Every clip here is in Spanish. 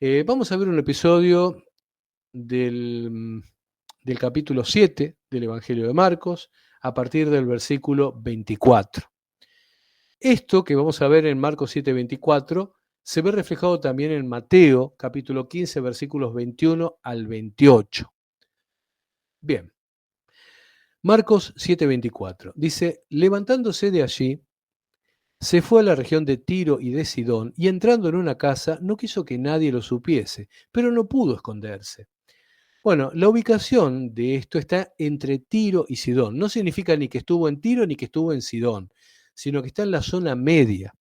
Vamos a ver un episodio del, del capítulo 7 del Evangelio de Marcos, a partir del versículo 24. Esto que vamos a ver en Marcos 7:24 se ve reflejado también en Mateo, capítulo 15, versículos 21 al 28. Bien, Marcos 7:24 dice: levantándose de allí, se fue a la región de Tiro y de Sidón, y entrando en una casa, no quiso que nadie lo supiese, pero no pudo esconderse. Bueno, la ubicación de esto está entre Tiro y Sidón. No significa ni que estuvo en Tiro ni que estuvo en Sidón, sino que está en la zona media,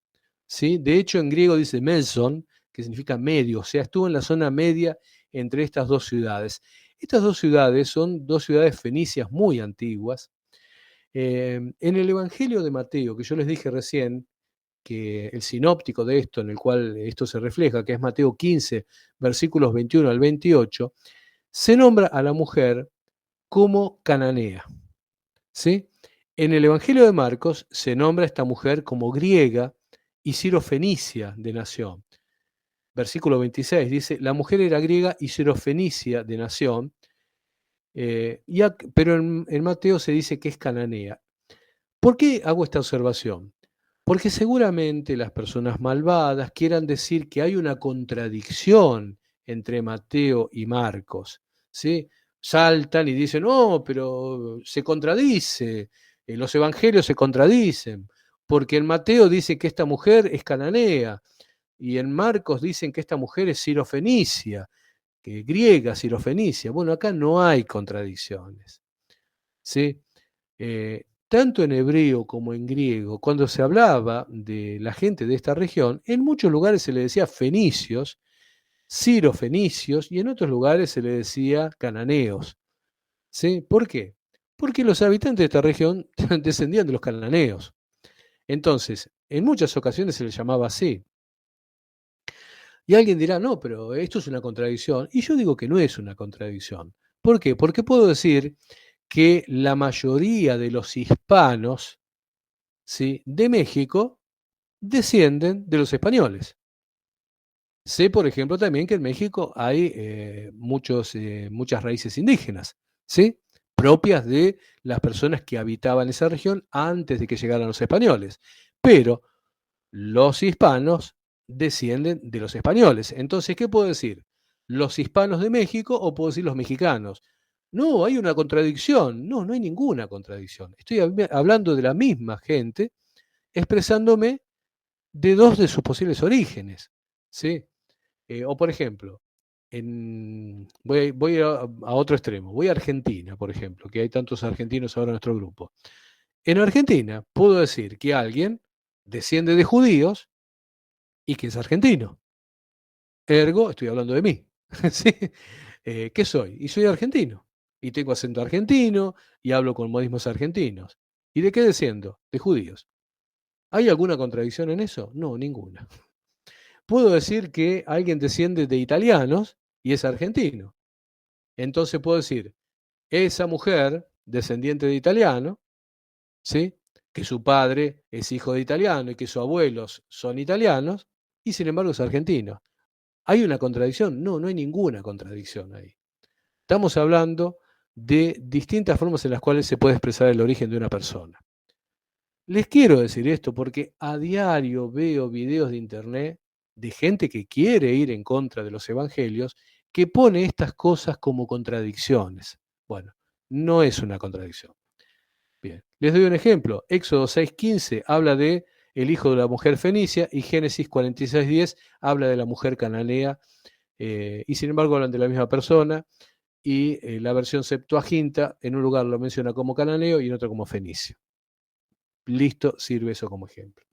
¿sí? De hecho, en griego dice meson, que significa medio, o sea, estuvo en la zona media entre estas dos ciudades. Estas dos ciudades son dos ciudades fenicias muy antiguas. En el Evangelio de Mateo, que yo les dije recién, que el sinóptico de esto, en el cual esto se refleja, que es Mateo 15, versículos 21 al 28, se nombra a la mujer como cananea, ¿sí? En el Evangelio de Marcos se nombra a esta mujer como griega y sirofenicia de nación. Versículo 26 dice: la mujer era griega y sirofenicia de nación, pero en Mateo se dice que es cananea. ¿Por qué hago esta observación? Porque seguramente las personas malvadas quieran decir que hay una contradicción entre Mateo y Marcos, ¿sí? Saltan y dicen: no, pero se contradice, los evangelios se contradicen, porque en Mateo dice que esta mujer es cananea, y en Marcos dicen que esta mujer es sirofenicia, que griega, sirofenicia. Bueno, acá no hay contradicciones, ¿sí? Tanto en hebreo como en griego, cuando se hablaba de la gente de esta región, en muchos lugares se le decía fenicios, sirofenicios, y en otros lugares se le decía cananeos, ¿sí? ¿Por qué? Porque los habitantes de esta región descendían de los cananeos. Entonces, en muchas ocasiones se les llamaba así. Y alguien dirá: no, pero esto es una contradicción. Y yo digo que no es una contradicción. ¿Por qué? Porque puedo decir que la mayoría de los hispanos, ¿sí?, de México descienden de los españoles. Sé, por ejemplo, también que en México hay muchas raíces indígenas, ¿sí?, propias de las personas que habitaban esa región antes de que llegaran los españoles. Pero los hispanos descienden de los españoles. Entonces, ¿qué puedo decir? ¿Los hispanos de México o puedo decir los mexicanos? No, hay una contradicción. No, no hay ninguna contradicción. Estoy hablando de la misma gente, expresándome de dos de sus posibles orígenes, ¿sí? O por ejemplo, voy a otro extremo, voy a Argentina, por ejemplo, que hay tantos argentinos ahora en nuestro grupo. En Argentina puedo decir que alguien desciende de judíos y que es argentino. Ergo, estoy hablando de mí. ¿Sí? ¿Qué soy? Y soy argentino. Y tengo acento argentino y hablo con modismos argentinos. ¿Y de qué desciendo? De judíos. ¿Hay alguna contradicción en eso? No, ninguna. Puedo decir que alguien desciende de italianos y es argentino. Entonces puedo decir: esa mujer, descendiente de italiano, ¿sí?, que su padre es hijo de italiano y que sus abuelos son italianos, y sin embargo es argentino. ¿Hay una contradicción? No, no hay ninguna contradicción ahí. Estamos hablando de distintas formas en las cuales se puede expresar el origen de una persona. Les quiero decir esto porque a diario veo videos de internet de gente que quiere ir en contra de los evangelios, que pone estas cosas como contradicciones. Bueno, no es una contradicción. Bien, les doy un ejemplo. Éxodo 6:15 habla de el hijo de la mujer fenicia y Génesis 46:10 habla de la mujer cananea, y sin embargo hablan de la misma persona, y la versión Septuaginta en un lugar lo menciona como cananeo y en otro como fenicio. Listo, sirve eso como ejemplo.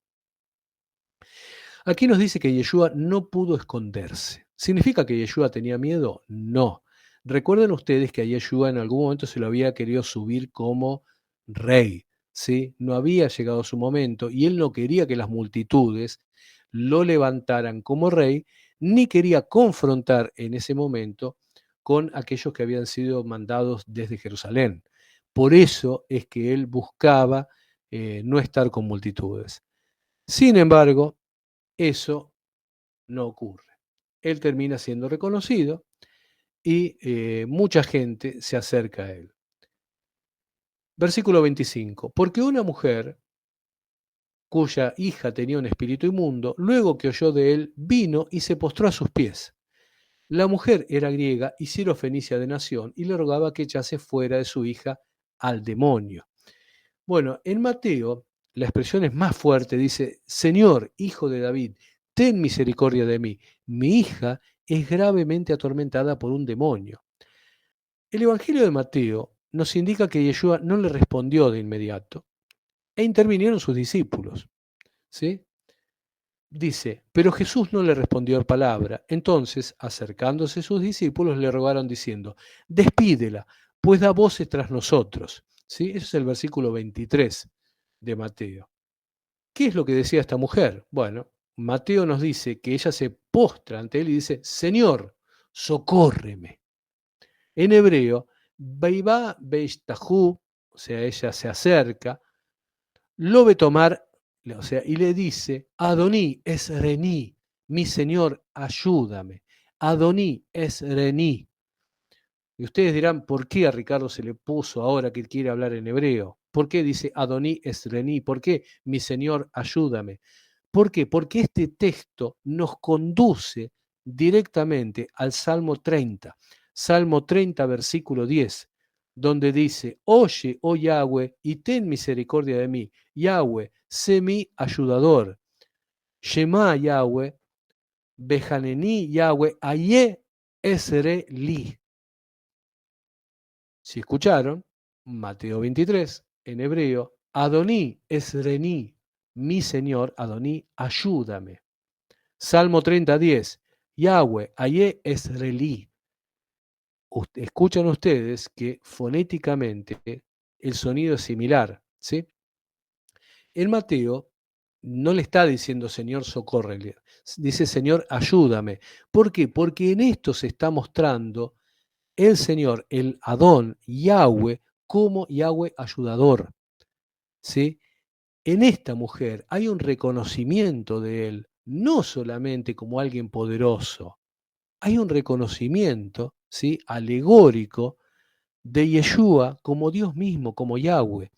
Aquí nos dice que Yeshua no pudo esconderse. ¿Significa que Yeshua tenía miedo? No. Recuerden ustedes que a Yeshua en algún momento se lo había querido subir como rey, ¿sí? No había llegado su momento y él no quería que las multitudes lo levantaran como rey, ni quería confrontar en ese momento con aquellos que habían sido mandados desde Jerusalén. Por eso es que él buscaba no estar con multitudes. Sin embargo, eso no ocurre. él termina siendo reconocido y mucha gente se acerca a él. Versículo 25. Porque una mujer cuya hija tenía un espíritu inmundo, luego que oyó de él, vino y se postró a sus pies. La mujer era griega y sirofenicia de nación y le rogaba que echase fuera de su hija al demonio. Bueno, en Mateo la expresión es más fuerte, dice, Señor, hijo de David, ten misericordia de mí. Mi hija es gravemente atormentada por un demonio. El Evangelio de Mateo nos indica que Yeshua no le respondió de inmediato e intervinieron sus discípulos. ¿Sí? Dice, pero Jesús no le respondió palabra. Entonces, acercándose sus discípulos, le rogaron diciendo, despídela, pues da voces tras nosotros. ¿Sí? Ese es el versículo 23 de Mateo. ¿Qué es lo que decía esta mujer? Bueno, Mateo nos dice que ella se postra ante él y dice, Señor, socórreme. En hebreo, Beibá Beishtahu, o sea, ella se acerca, lo ve tomar, o sea, y le dice, Adoní es Rení, mi Señor, ayúdame. Adoní es Rení. Y ustedes dirán, ¿por qué a Ricardo se le puso ahora que él quiere hablar en hebreo? ¿Por qué dice Adoní es Rení? ¿Por qué mi Señor, ayúdame? ¿Por qué? Porque este texto nos conduce directamente al Salmo 30, versículo 10, donde dice, oye, oh Yahweh, y ten misericordia de mí. Yahweh, sé mi ayudador. Shema Yahweh, Bejanení Yahweh, Aye Esre Li. Si escucharon, Mateo 23, en hebreo, Adoní Esrení, mi Señor, Adoní, ayúdame. Salmo 30, 10, Yahweh, Aye Esrelí. Escuchan ustedes que fonéticamente el sonido es similar, ¿sí? En Mateo no le está diciendo Señor, socórrele, dice Señor, ayúdame. ¿Por qué? Porque en esto se está mostrando el Señor, el Adón, Yahweh, como Yahweh ayudador, ¿sí? En esta mujer hay un reconocimiento de él, no solamente como alguien poderoso, hay un reconocimiento, ¿sí?, alegórico de Yeshua como Dios mismo, como Yahweh.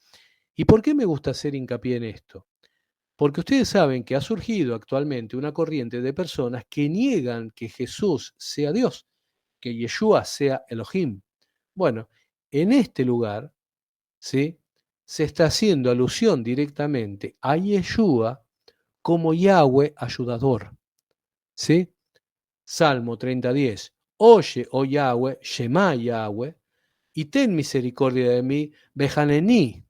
¿Y por qué me gusta hacer hincapié en esto? Porque ustedes saben que ha surgido actualmente una corriente de personas que niegan que Jesús sea Dios, que Yeshua sea Elohim. Bueno, en este lugar, ¿sí?, se está haciendo alusión directamente a Yeshua como Yahweh ayudador. ¿Sí? Salmo 30:10. Oye, oh Yahweh, Shema Yahweh, y ten misericordia de mí, Bejanení.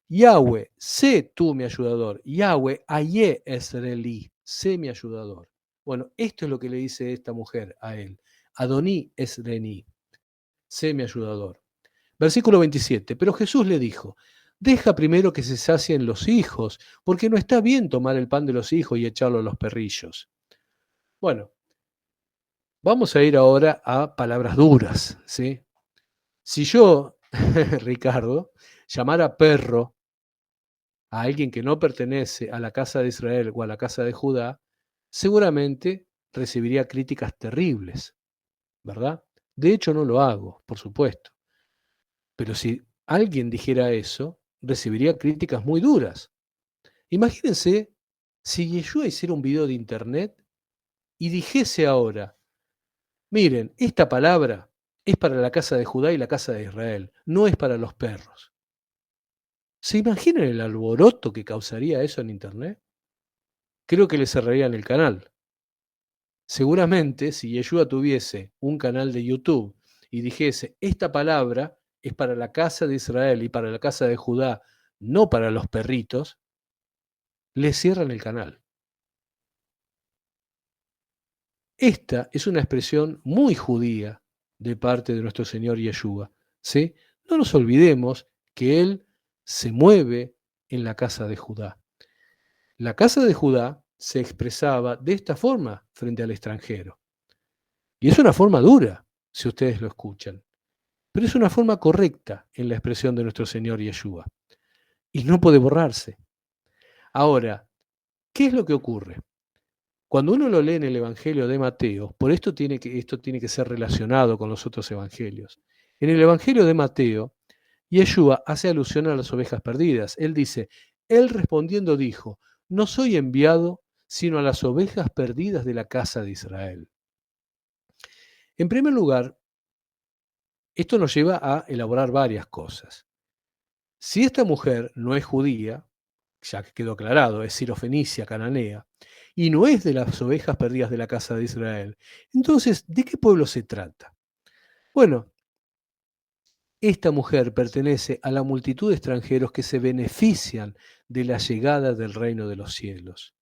Yahweh, sé tú mi ayudador. Yahweh, Aye Esrelí, sé mi ayudador. Bueno, esto es lo que le dice esta mujer a él. Adoní Esrení, sé mi ayudador. Versículo 27. Pero Jesús le dijo, deja primero que se sacien los hijos, porque no está bien tomar el pan de los hijos y echarlo a los perrillos. Bueno, vamos a ir ahora a palabras duras, ¿sí? Si yo, Ricardo, llamara perro a alguien que no pertenece a la casa de Israel o a la casa de Judá, seguramente recibiría críticas terribles, ¿verdad? De hecho, no lo hago, por supuesto. Pero si alguien dijera eso, recibiría críticas muy duras. Imagínense si Yeshua hiciera un video de internet y dijese ahora, miren, esta palabra es para la casa de Judá y la casa de Israel, no es para los perros. ¿Se imaginan el alboroto que causaría eso en internet? Creo que le cerrarían el canal. Seguramente, si Yeshua tuviese un canal de YouTube y dijese, esta palabra es para la casa de Israel y para la casa de Judá, no para los perritos, le cierran el canal. Esta es una expresión muy judía de parte de nuestro Señor Yeshua, ¿sí? No nos olvidemos que Él se mueve en la casa de Judá. La casa de Judá se expresaba de esta forma frente al extranjero. Y es una forma dura, si ustedes lo escuchan, pero es una forma correcta en la expresión de nuestro Señor Yeshua. Y no puede borrarse. Ahora, ¿qué es lo que ocurre? Cuando uno lo lee en el Evangelio de Mateo, por esto esto tiene que ser relacionado con los otros evangelios. En el Evangelio de Mateo, Yeshua hace alusión a las ovejas perdidas. Él dice, él respondiendo dijo, no soy enviado sino a las ovejas perdidas de la casa de Israel. En primer lugar, esto nos lleva a elaborar varias cosas. Si esta mujer no es judía, ya que quedó aclarado, es sirofenicia, cananea, y no es de las ovejas perdidas de la casa de Israel, entonces, ¿de qué pueblo se trata? Bueno, esta mujer pertenece a la multitud de extranjeros que se benefician de la llegada del reino de los cielos.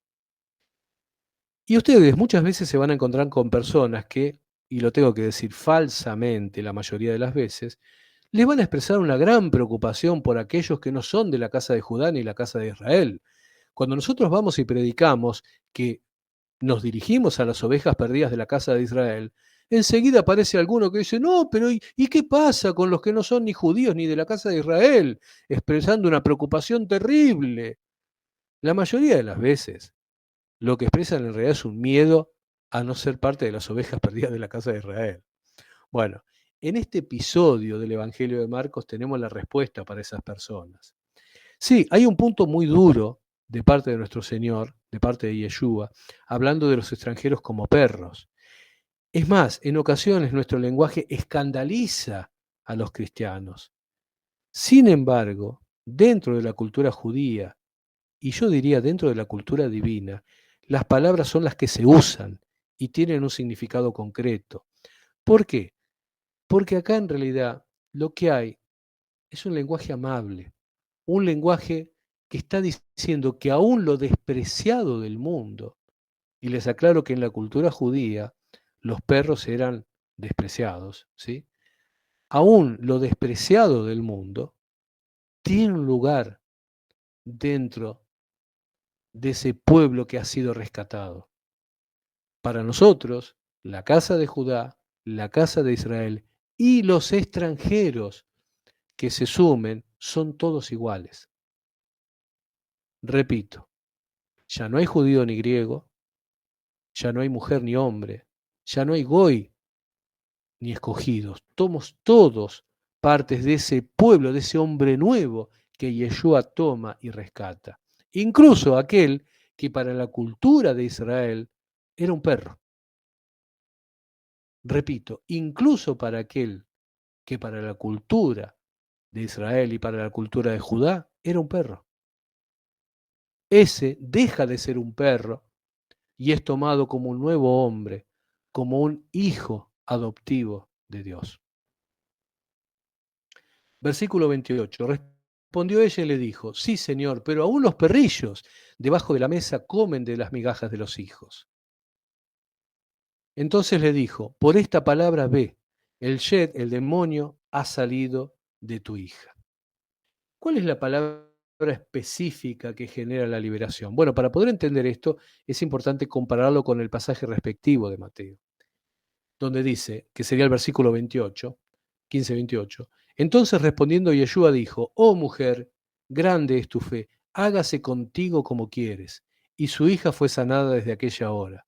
Y ustedes muchas veces se van a encontrar con personas que, y lo tengo que decir falsamente la mayoría de las veces, les van a expresar una gran preocupación por aquellos que no son de la casa de Judá ni la casa de Israel. Cuando nosotros vamos y predicamos que nos dirigimos a las ovejas perdidas de la casa de Israel, enseguida aparece alguno que dice, no, pero ¿y qué pasa con los que no son ni judíos ni de la casa de Israel? Expresando una preocupación terrible. La mayoría de las veces lo que expresan en realidad es un miedo a no ser parte de las ovejas perdidas de la casa de Israel. Bueno, en este episodio del Evangelio de Marcos tenemos la respuesta para esas personas. Sí, hay un punto muy duro de parte de nuestro Señor, de parte de Yeshua, hablando de los extranjeros como perros. Es más, en ocasiones nuestro lenguaje escandaliza a los cristianos. Sin embargo, dentro de la cultura judía, y yo diría dentro de la cultura divina, las palabras son las que se usan y tienen un significado concreto. ¿Por qué? Porque acá en realidad lo que hay es un lenguaje amable, un lenguaje que está diciendo que aún lo despreciado del mundo, y les aclaro que en la cultura judía los perros eran despreciados, ¿sí? Aún lo despreciado del mundo tiene un lugar dentro de ese pueblo que ha sido rescatado. Para nosotros, la casa de Judá, la casa de Israel y los extranjeros que se sumen son todos iguales. Repito, ya no hay judío ni griego, ya no hay mujer ni hombre, ya no hay goy ni escogidos. Somos todos partes de ese pueblo, de ese hombre nuevo que Yeshua toma y rescata. Incluso aquel que para la cultura de Israel era un perro. Repito, incluso para aquel que para la cultura de Israel y para la cultura de Judá era un perro. Ese deja de ser un perro y es tomado como un nuevo hombre, como un hijo adoptivo de Dios. Versículo 28. Respondió ella y le dijo, sí, Señor, pero aún los perrillos debajo de la mesa comen de las migajas de los hijos. Entonces le dijo, por esta palabra ve, el Shed, el demonio, ha salido de tu hija. ¿Cuál es la palabra específica que genera la liberación? Bueno, para poder entender esto es importante compararlo con el pasaje respectivo de Mateo, donde dice, que sería el versículo 28, 15-28. Entonces respondiendo Yeshua dijo, oh mujer, grande es tu fe, hágase contigo como quieres. Y su hija fue sanada desde aquella hora.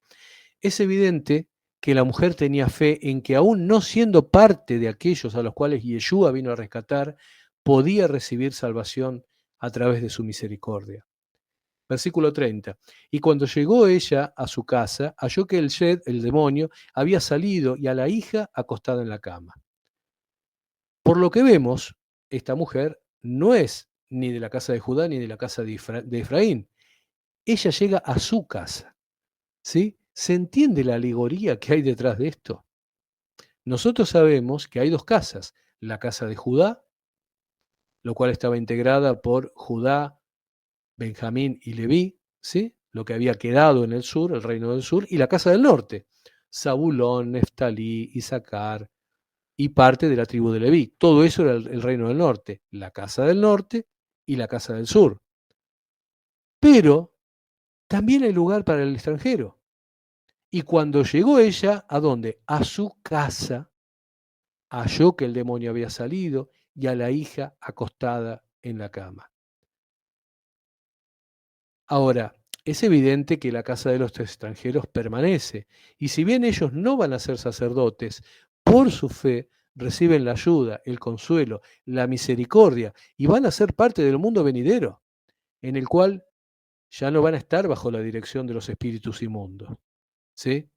Es evidente que la mujer tenía fe en que aún no siendo parte de aquellos a los cuales Yeshua vino a rescatar, podía recibir salvación a través de su misericordia. Versículo 30. Y cuando llegó ella a su casa, halló que el Shed, el demonio, había salido y a la hija acostada en la cama. Por lo que vemos, esta mujer no es ni de la casa de Judá ni de la casa de Efraín. Ella llega a su casa. ¿Sí? ¿Se entiende la alegoría que hay detrás de esto? Nosotros sabemos que hay dos casas, la casa de Judá, lo cual estaba integrada por Judá, Benjamín y Leví, ¿sí? Lo que había quedado en el sur, el reino del sur, y la casa del norte, Zabulón, Neftalí, Isaacar y parte de la tribu de Leví. Todo eso era el reino del norte, la casa del norte y la casa del sur. Pero también hay lugar para el extranjero. Y cuando llegó ella, ¿a dónde? A su casa, halló que el demonio había salido y a la hija acostada en la cama. Ahora, es evidente que la casa de los extranjeros permanece, y si bien ellos no van a ser sacerdotes, por su fe reciben la ayuda, el consuelo, la misericordia, y van a ser parte del mundo venidero, en el cual ya no van a estar bajo la dirección de los espíritus inmundos. ¿Sí?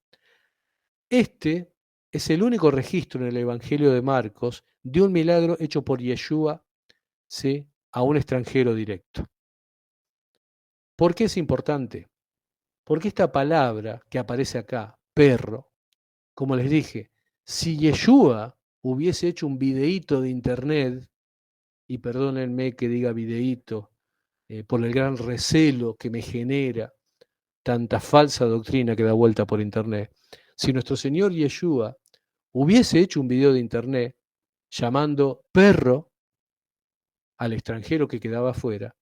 Este es el único registro en el Evangelio de Marcos de un milagro hecho por Yeshua, ¿sí?, a un extranjero directo. ¿Por qué es importante? Porque esta palabra que aparece acá, perro, como les dije, si Yeshua hubiese hecho un videíto de internet, y perdónenme que diga videíto, por el gran recelo que me genera tanta falsa doctrina que da vuelta por internet, si nuestro Señor Yeshua hubiese hecho un video de internet llamando perro al extranjero que quedaba afuera,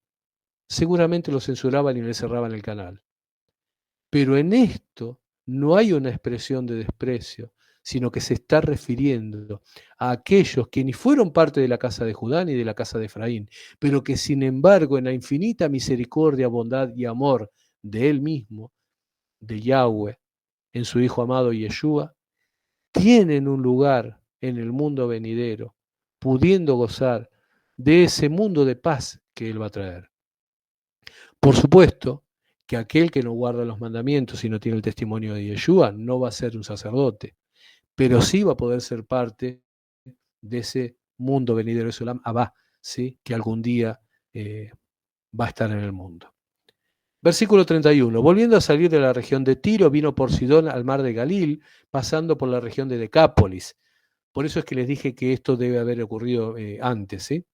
seguramente lo censuraban y le cerraban el canal. Pero en esto no hay una expresión de desprecio, sino que se está refiriendo a aquellos que ni fueron parte de la casa de Judá ni de la casa de Efraín, pero que sin embargo en la infinita misericordia, bondad y amor de Él mismo, de Yahweh, en su Hijo amado Yeshua, tienen un lugar en el mundo venidero, pudiendo gozar de ese mundo de paz que Él va a traer. Por supuesto que aquel que no guarda los mandamientos y no tiene el testimonio de Yeshua no va a ser un sacerdote, pero sí va a poder ser parte de ese mundo venidero de Sulam Abba, ¿sí?, que algún día va a estar en el mundo. Versículo 31. Volviendo a salir de la región de Tiro, vino por Sidón al mar de Galil, pasando por la región de Decápolis. Por eso es que les dije que esto debe haber ocurrido antes, ¿sí?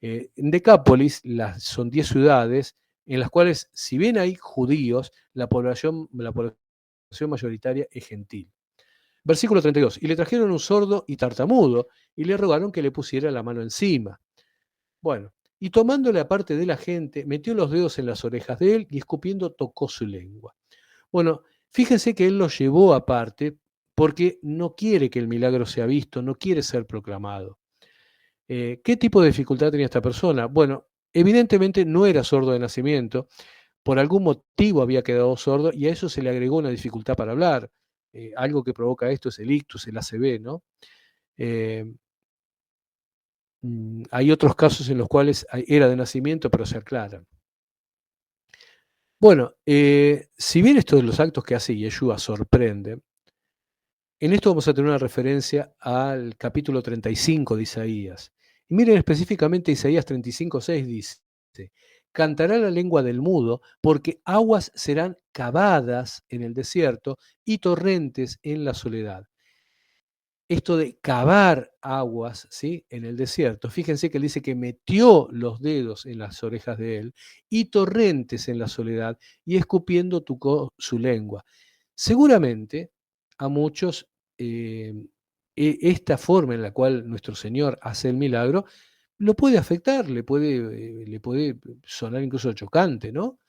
En Decápolis son 10 ciudades en las cuales, si bien hay judíos, la población mayoritaria es gentil. Versículo 32. Y le trajeron un sordo y tartamudo, y le rogaron que le pusiera la mano encima. Bueno, y tomándole aparte de la gente, metió los dedos en las orejas de él y escupiendo tocó su lengua. Bueno, fíjense que él lo llevó aparte porque no quiere que el milagro sea visto, no quiere ser proclamado. ¿Qué tipo de dificultad tenía esta persona? Bueno, evidentemente no era sordo de nacimiento, por algún motivo había quedado sordo y a eso se le agregó una dificultad para hablar. Algo que provoca esto es el ictus, el ACV, ¿no? Hay otros casos en los cuales era de nacimiento, pero se aclaran. Bueno, si bien esto de los actos que hace Yeshua sorprende, en esto vamos a tener una referencia al capítulo 35 de Isaías. Y miren específicamente Isaías 35:6 dice, cantará la lengua del mudo, porque aguas serán cavadas en el desierto y torrentes en la soledad. Esto de cavar aguas, ¿sí?, en el desierto, fíjense que él dice que metió los dedos en las orejas de él y torrentes en la soledad y escupiendo tocó su lengua. Seguramente a muchos esta forma en la cual nuestro Señor hace el milagro lo puede afectar, le puede sonar incluso chocante, ¿no?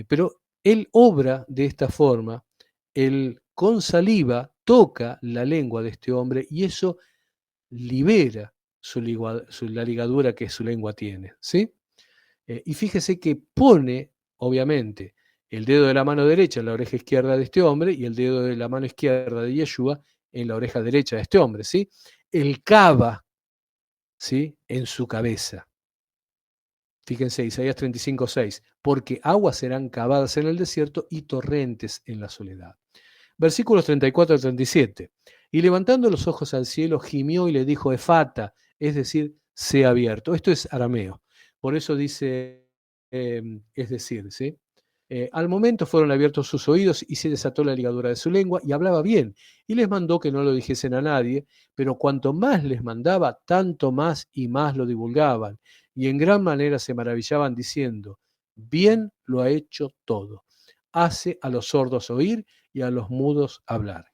Pero él obra de esta forma, él con saliva toca la lengua de este hombre y eso libera la ligadura que su lengua tiene, ¿sí? Y fíjese que pone, obviamente, el dedo de la mano derecha en la oreja izquierda de este hombre y el dedo de la mano izquierda de Yeshua en la oreja derecha de este hombre, ¿sí? Él cava, ¿sí?, en su cabeza. Fíjense, Isaías 35:6, porque aguas serán cavadas en el desierto y torrentes en la soledad. Versículos 34 al 37. Y levantando los ojos al cielo, gimió y le dijo, Efata, es decir, sea abierto. Esto es arameo. Por eso dice, es decir, ¿sí? Al momento fueron abiertos sus oídos y se desató la ligadura de su lengua y hablaba bien. Y les mandó que no lo dijesen a nadie, pero cuanto más les mandaba, tanto más y más lo divulgaban. Y en gran manera se maravillaban diciendo, bien lo ha hecho todo. Hace a los sordos oír y a los mudos hablar.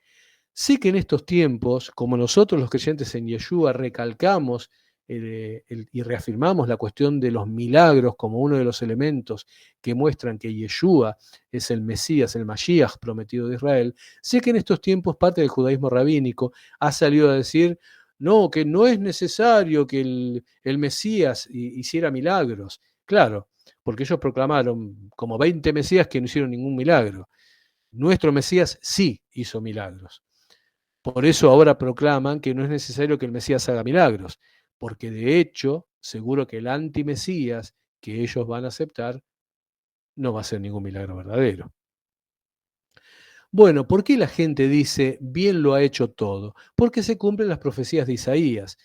Sé que en estos tiempos, como nosotros los creyentes en Yeshua recalcamos y reafirmamos la cuestión de los milagros como uno de los elementos que muestran que Yeshua es el Mesías, el Mashiach prometido de Israel, sé que en estos tiempos parte del judaísmo rabínico ha salido a decir, no, que no es necesario que el Mesías hiciera milagros. Claro, porque ellos proclamaron como 20 Mesías que no hicieron ningún milagro. Nuestro Mesías sí hizo milagros. Por eso ahora proclaman que no es necesario que el Mesías haga milagros, porque de hecho, seguro que el antimesías que ellos van a aceptar no va a ser ningún milagro verdadero. Bueno, ¿por qué la gente dice bien lo ha hecho todo? Porque se cumplen las profecías de Isaías.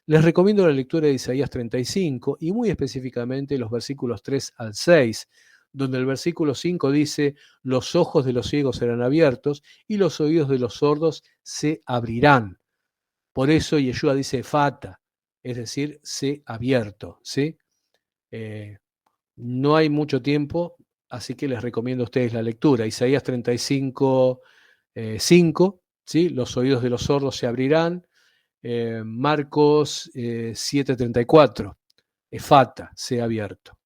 Les recomiendo la lectura de Isaías 35 y muy específicamente los versículos 3 al 6, donde el versículo 5 dice, los ojos de los ciegos serán abiertos y los oídos de los sordos se abrirán. Por eso Yeshua dice fata, es decir, sé abierto, ¿sí? No hay mucho tiempo, así que les recomiendo a ustedes la lectura. Isaías 35, 5, ¿sí? Los oídos de los sordos se abrirán. Marcos 7:34, efata, sea abierto.